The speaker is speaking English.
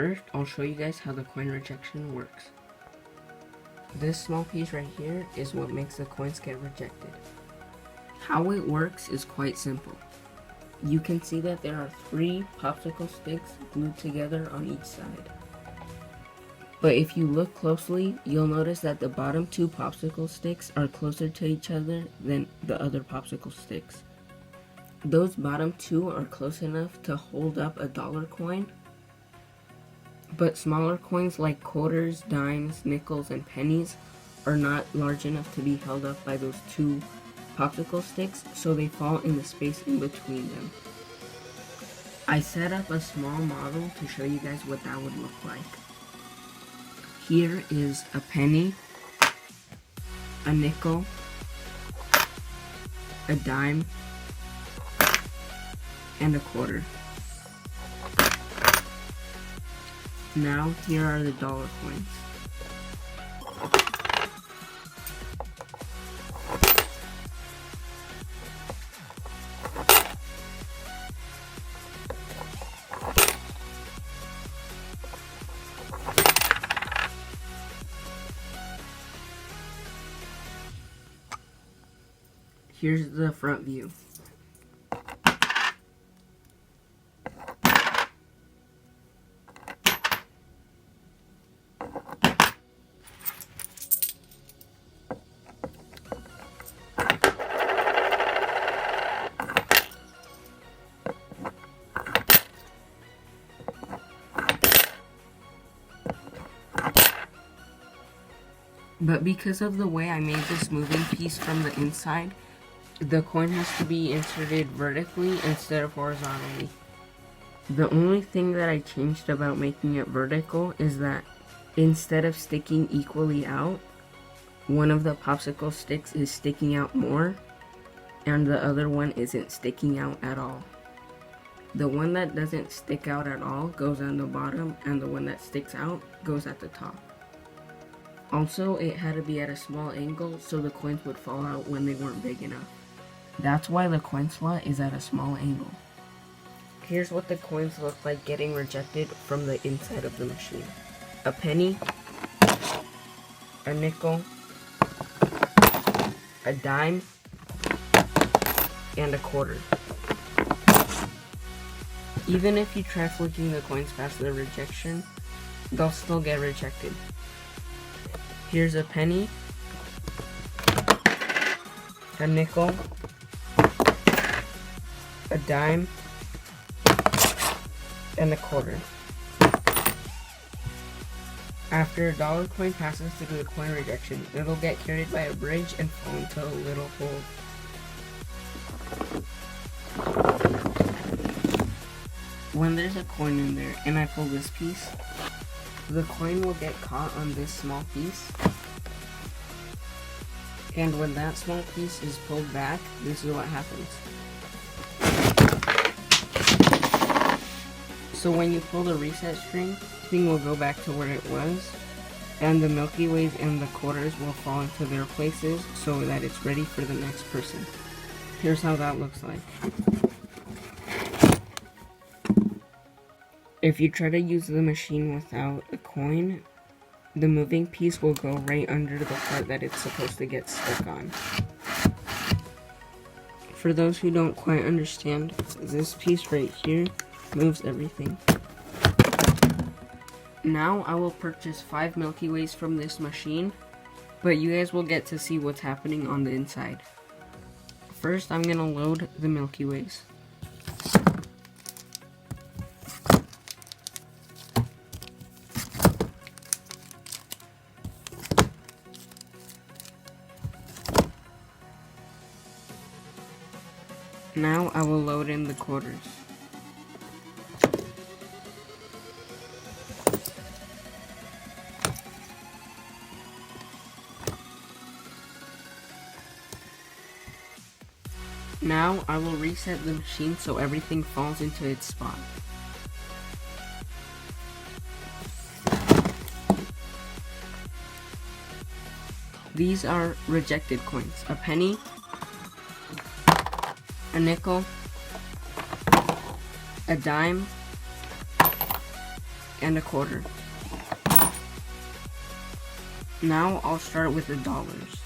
First, I'll show you guys how the coin rejection works. This small piece right here is what makes the coins get rejected. How it works is quite simple. You can see that there are 3 popsicle sticks glued together on each side. But if you look closely, you'll notice that the bottom 2 popsicle sticks are closer to each other than the other popsicle sticks. Those bottom 2 are close enough to hold up a dollar coin, but smaller coins like quarters, dimes, nickels, and pennies are not large enough to be held up by those 2 popsicle sticks, so they fall in the space in between them. I set up a small model to show you guys what that would look like. Here is a penny, a nickel, a dime, and a quarter. Now here are the dollar coins. Here's the front view. But because of the way I made this moving piece from the inside, the coin has to be inserted vertically instead of horizontally. The only thing that I changed about making it vertical is that instead of sticking equally out, one of the popsicle sticks is sticking out more and the other one isn't sticking out at all. The one that doesn't stick out at all goes on the bottom, and the one that sticks out goes at the top. Also, it had to be at a small angle so the coins would fall out when they weren't big enough. That's why the coin slot is at a small angle. Here's what the coins look like getting rejected from the inside of the machine. A penny, a nickel, a dime, and a quarter. Even if you try flicking the coins past the rejection, they'll still get rejected. Here's a penny, a nickel, a dime, and a quarter. After a dollar coin passes through the coin rejection, it'll get carried by a bridge and fall into a little hole. When there's a coin in there and I pull this piece, the coin will get caught on this small piece, and when that small piece is pulled back, this is what happens. So when you pull the reset string, thing will go back to where it was, and the Milky Ways and the quarters will fall into their places so that it's ready for the next person. Here's how that looks like. If you try to use the machine without a coin, the moving piece will go right under the part that it's supposed to get stuck on. For those who don't quite understand, this piece right here moves everything. Now I will purchase 5 Milky Ways from this machine, but you guys will get to see what's happening on the inside. First, I'm gonna load the Milky Ways. Now I will load in the quarters. Now I will reset the machine so everything falls into its spot. These are rejected coins. A penny, a nickel, a dime, and a quarter. Now I'll start with the dollars.